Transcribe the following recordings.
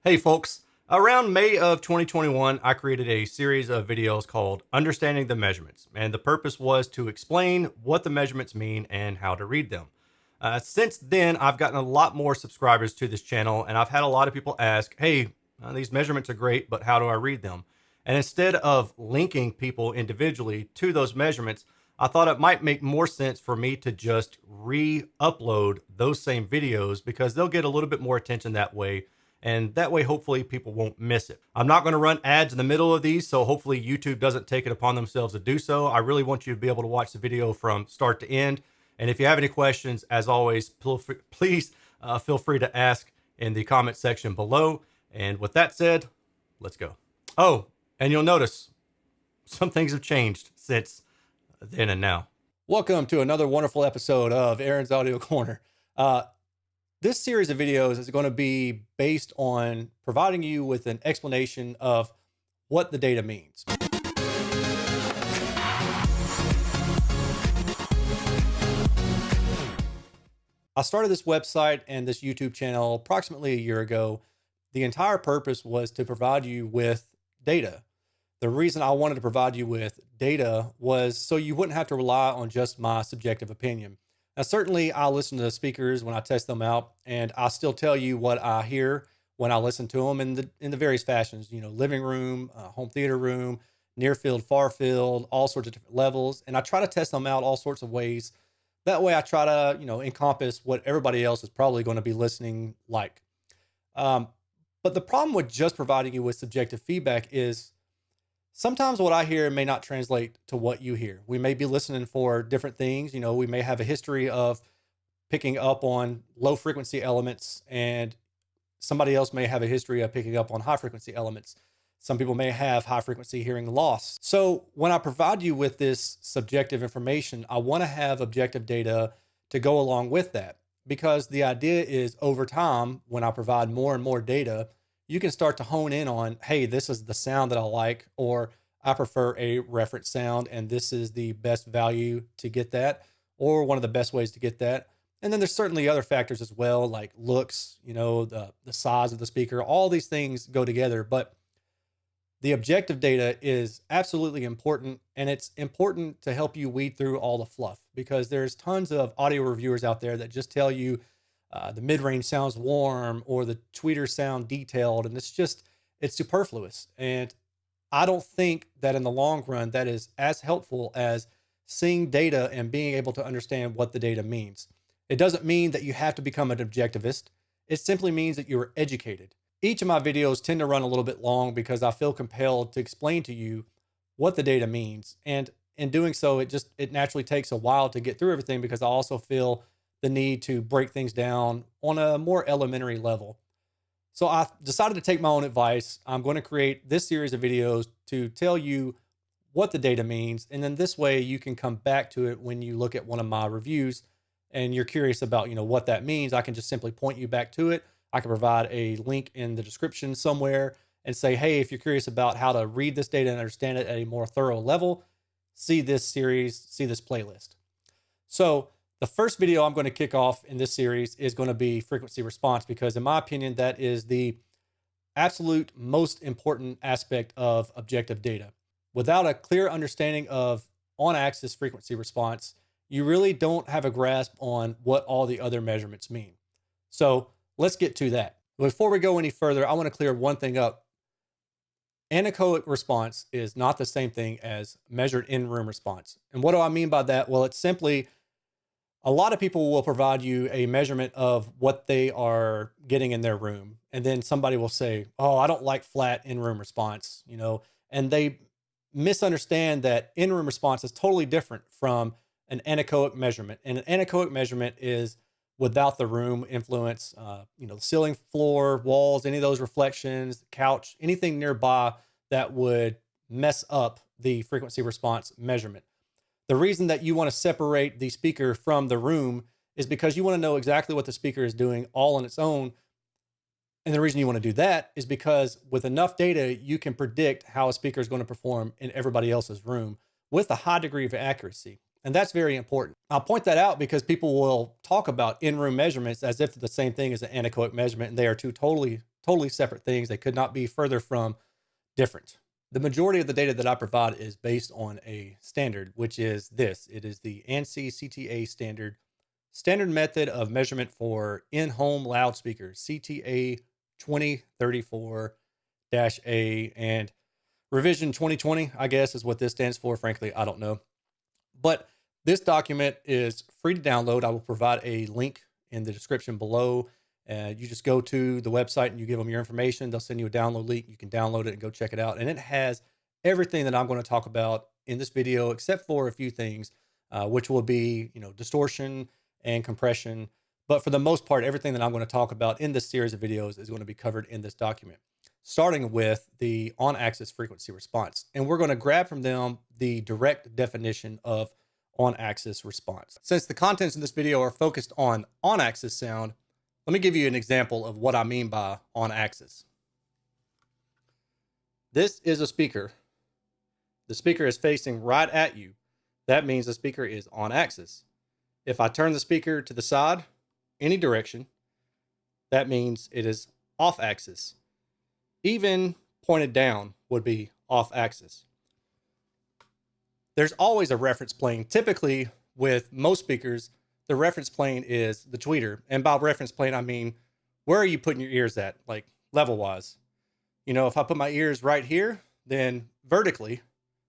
Hey folks, around May of 2021, I created a series of videos called Understanding the Measurements, and the purpose was to explain what the measurements mean and how to read them. Since then, I've gotten a lot more subscribers to this channel, and I've had a lot of people ask, hey, these measurements are great, but how do I read them? And instead of linking people individually to those measurements, I thought it might make more sense for me to just re upload those same videos because they'll get a little bit more attention that way, and that way hopefully people won't miss it. I'm not going to run ads in the middle of these, so hopefully YouTube doesn't take it upon themselves to do so. I really want you to be able to watch the video from start to end, and if you have any questions, as always, please feel free to ask in the comment section below. And with that said, let's go. Oh, and you'll notice some things have changed since then and now. Welcome to another wonderful episode of Aaron's Audio Corner. This series of videos is going to be based on providing you with an explanation of what the data means. I started this website and this YouTube channel approximately a year ago. The entire purpose was to provide you with data. The reason I wanted to provide you with data was so you wouldn't have to rely on just my subjective opinion. Now, certainly I listen to the speakers when I test them out, and I still tell you what I hear when I listen to them in the various fashions, living room, home theater room, near field, far field, all sorts of different levels. And I try to test them out all sorts of ways. That way I try to, encompass what everybody else is probably going to be listening like. But the problem with just providing you with subjective feedback is sometimes what I hear may not translate to what you hear. We may be listening for different things. We may have a history of picking up on low frequency elements, and somebody else may have a history of picking up on high frequency elements. Some people may have high frequency hearing loss. So when I provide you with this subjective information, I want to have objective data to go along with that, because the idea is over time, when I provide more and more data, you can start to hone in on, hey, this is the sound that I like, or I prefer a reference sound, and this is the best value to get that, or one of the best ways to get that. And then there's certainly other factors as well, like looks, the size of the speaker, all these things go together. But the objective data is absolutely important, and it's important to help you weed through all the fluff, because there's tons of audio reviewers out there that just tell you the mid-range sounds warm or the tweeters sound detailed, and it's superfluous. And I don't think that in the long run that is as helpful as seeing data and being able to understand what the data means. It doesn't mean that you have to become an objectivist. It simply means that you're educated. Each of my videos tend to run a little bit long because I feel compelled to explain to you what the data means. And in doing so, it naturally takes a while to get through everything, because I also feel the need to break things down on a more elementary level. So I decided to take my own advice. I'm going to create this series of videos to tell you what the data means. And then this way you can come back to it when you look at one of my reviews and you're curious about, what that means. I can just simply point you back to it. I can provide a link in the description somewhere and say, hey, if you're curious about how to read this data and understand it at a more thorough level, see this series, see this playlist. So the first video I'm going to kick off in this series is going to be frequency response, because in my opinion, that is the absolute most important aspect of objective data. Without a clear understanding of on-axis frequency response, you really don't have a grasp on what all the other measurements mean. So let's get to that. Before we go any further, I want to clear one thing up. Anechoic response is not the same thing as measured in-room response. And what do I mean by that? Well, it's simply, a lot of people will provide you a measurement of what they are getting in their room. And then somebody will say, oh, I don't like flat in-room response, and they misunderstand that in-room response is totally different from an anechoic measurement. And an anechoic measurement is without the room influence, the ceiling, floor, walls, any of those reflections, couch, anything nearby that would mess up the frequency response measurement. The reason that you want to separate the speaker from the room is because you want to know exactly what the speaker is doing all on its own. And the reason you want to do that is because with enough data, you can predict how a speaker is going to perform in everybody else's room with a high degree of accuracy. And that's very important. I'll point that out because people will talk about in-room measurements as if they're the same thing as an anechoic measurement, and they are two totally totally separate things. They could not be further from different. The majority of the data that I provide is based on a standard, which is this. It is the ANSI CTA standard method of measurement for in-home loudspeakers, CTA 2034-A, and revision 2020, I guess, is what this stands for. Frankly, I don't know. But this document is free to download. I will provide a link in the description below. And you just go to the website and you give them your information. They'll send you a download link. You can download it and go check it out. And it has everything that I'm going to talk about in this video, except for a few things, which will be, distortion and compression. But for the most part, everything that I'm going to talk about in this series of videos is going to be covered in this document, starting with the on-axis frequency response. And we're going to grab from them the direct definition of on-axis response. Since the contents in this video are focused on-axis sound, let me give you an example of what I mean by on-axis. This is a speaker. The speaker is facing right at you. That means the speaker is on-axis. If I turn the speaker to the side, any direction, that means it is off-axis. Even pointed down would be off-axis. There's always a reference plane. Typically, with most speakers, the reference plane is the tweeter. And by reference plane, I mean, where are you putting your ears at, like level-wise? If I put my ears right here, then vertically,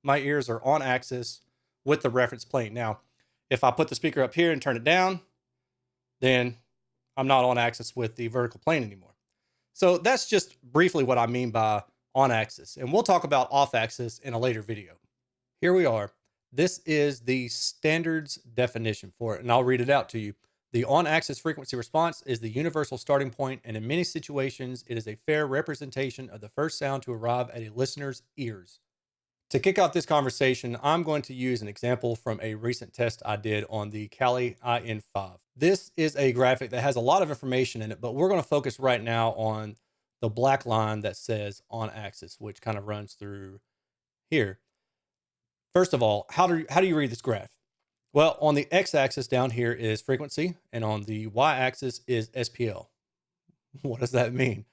my ears are on axis with the reference plane. Now, if I put the speaker up here and turn it down, then I'm not on axis with the vertical plane anymore. So that's just briefly what I mean by on axis. And we'll talk about off axis in a later video. Here we are. This is the standards definition for it, and I'll read it out to you. The on-axis frequency response is the universal starting point, and in many situations, it is a fair representation of the first sound to arrive at a listener's ears. To kick off this conversation, I'm going to use an example from a recent test I did on the Kali IN5. This is a graphic that has a lot of information in it, but we're going to focus right now on the black line that says on-axis, which kind of runs through here. First of all, how do you read this graph? Well, on the x-axis down here is frequency, and on the y-axis is SPL. What does that mean?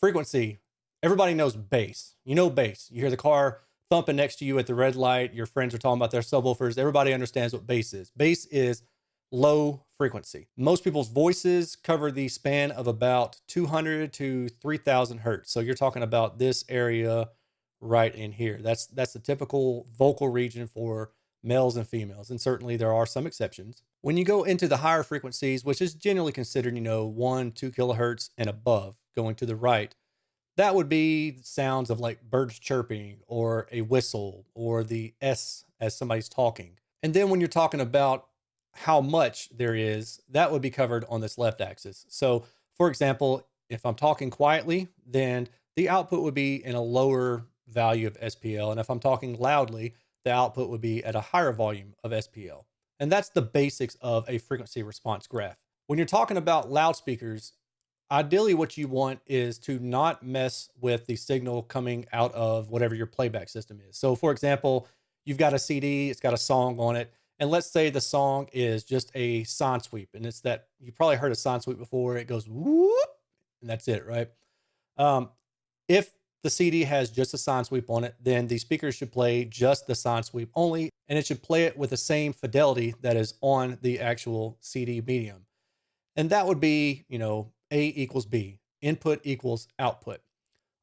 Frequency, everybody knows bass. You know bass. You hear the car thumping next to you at the red light. Your friends are talking about their subwoofers. Everybody understands what bass is. Bass is low frequency. Most people's voices cover the span of about 200 to 3,000 hertz. So you're talking about this area right in here. That's the typical vocal region for males and females. And certainly there are some exceptions. When you go into the higher frequencies, which is generally considered, 1-2 kilohertz and above, going to the right, that would be sounds of like birds chirping or a whistle or the S as somebody's talking. And then when you're talking about how much there is, that would be covered on this left axis. So for example, if I'm talking quietly, then the output would be in a lower value of SPL. And if I'm talking loudly, the output would be at a higher volume of SPL. And that's the basics of a frequency response graph. When you're talking about loudspeakers, ideally what you want is to not mess with the signal coming out of whatever your playback system is. So for example, you've got a CD, it's got a song on it. And let's say the song is just a sine sweep. And it's that, you probably heard a sine sweep before. It goes whoop, and that's it, right? If the CD has just a sine sweep on it, then the speakers should play just the sine sweep only, and it should play it with the same fidelity that is on the actual CD medium. And that would be, A equals B, input equals output.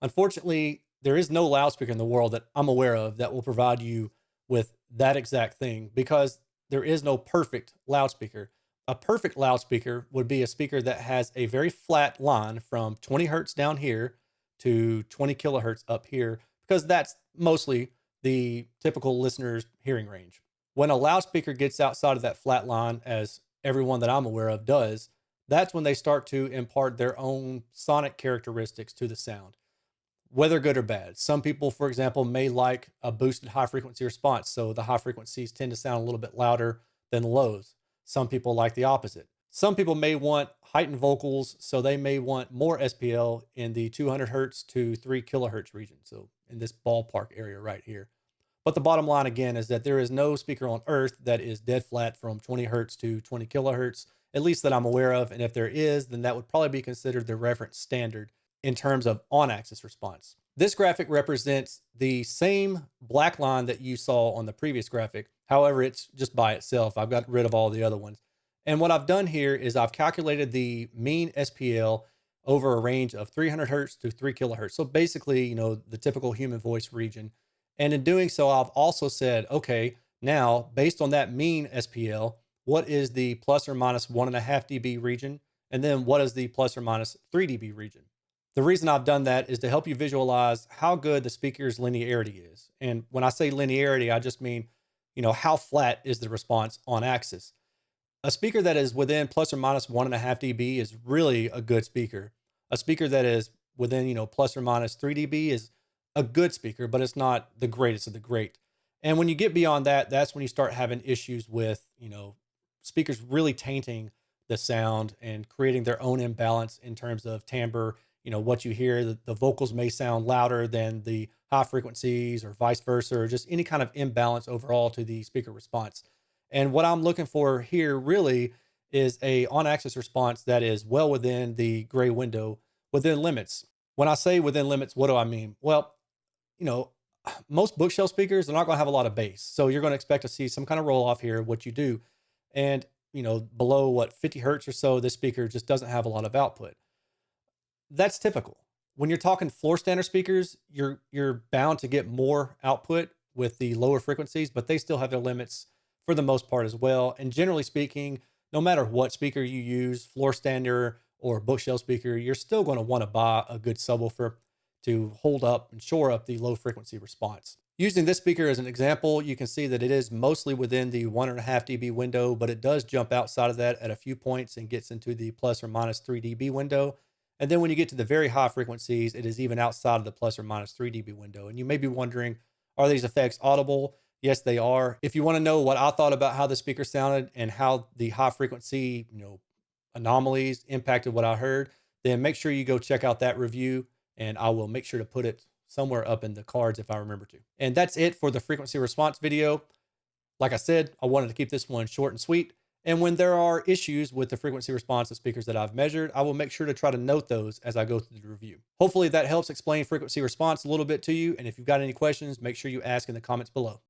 Unfortunately, there is no loudspeaker in the world that I'm aware of that will provide you with that exact thing, because there is no perfect loudspeaker. A perfect loudspeaker would be a speaker that has a very flat line from 20 hertz down here to 20 kilohertz up here, because that's mostly the typical listener's hearing range. When a loudspeaker gets outside of that flat line, as everyone that I'm aware of does, that's when they start to impart their own sonic characteristics to the sound, whether good or bad. Some people, for example, may like a boosted high frequency response, so the high frequencies tend to sound a little bit louder than the lows. Some people like the opposite. Some people may want heightened vocals, so they may want more SPL in the 200 hertz to 3 kilohertz region, so in this ballpark area right here. But the bottom line again is that there is no speaker on earth that is dead flat from 20 hertz to 20 kilohertz, at least that I'm aware of. And if there is, then that would probably be considered the reference standard. in terms of on-axis response. This graphic represents the same black line that you saw on the previous graphic. However, it's just by itself. I've got rid of all the other ones. And what I've done here is I've calculated the mean SPL over a range of 300 hertz to 3 kilohertz. So basically, the typical human voice region. And in doing so, I've also said, okay, now based on that mean SPL, what is the plus or minus 1.5 dB region? And then what is the plus or minus 3 dB region? The reason I've done that is to help you visualize how good the speaker's linearity is. And when I say linearity, I just mean, how flat is the response on axis. A speaker that is within plus or minus 1.5 dB is really a good speaker. A speaker that is within, plus or minus 3 dB is a good speaker, but it's not the greatest of the great. And when you get beyond that, that's when you start having issues with, speakers really tainting the sound and creating their own imbalance in terms of timbre. What you hear, the vocals may sound louder than the high frequencies or vice versa, or just any kind of imbalance overall to the speaker response. And what I'm looking for here really is a on-axis response that is well within the gray window, within limits. When I say within limits, what do I mean? Well, you know, most bookshelf speakers, they're not going to have a lot of bass. So you're going to expect to see some kind of roll off here, what you do. And, below what, 50 hertz or so, this speaker just doesn't have a lot of output. That's typical. When you're talking floor standard speakers, you're bound to get more output with the lower frequencies, but they still have their limits for the most part as well. And generally speaking, no matter what speaker you use, floor standard or bookshelf speaker, you're still going to want to buy a good subwoofer to hold up and shore up the low frequency response. Using this speaker as an example, you can see that it is mostly within the 1.5 dB window, but it does jump outside of that at a few points and gets into the plus or minus 3 dB window. And then when you get to the very high frequencies, it is even outside of the plus or minus 3 dB window. And you may be wondering, are these effects audible? Yes, they are. If you want to know what I thought about how the speaker sounded and how the high frequency, anomalies impacted what I heard, then make sure you go check out that review, and I will make sure to put it somewhere up in the cards if I remember to. And that's it for the frequency response video. Like I said, I wanted to keep this one short and sweet. And when there are issues with the frequency response of speakers that I've measured, I will make sure to try to note those as I go through the review. Hopefully that helps explain frequency response a little bit to you. And if you've got any questions, make sure you ask in the comments below.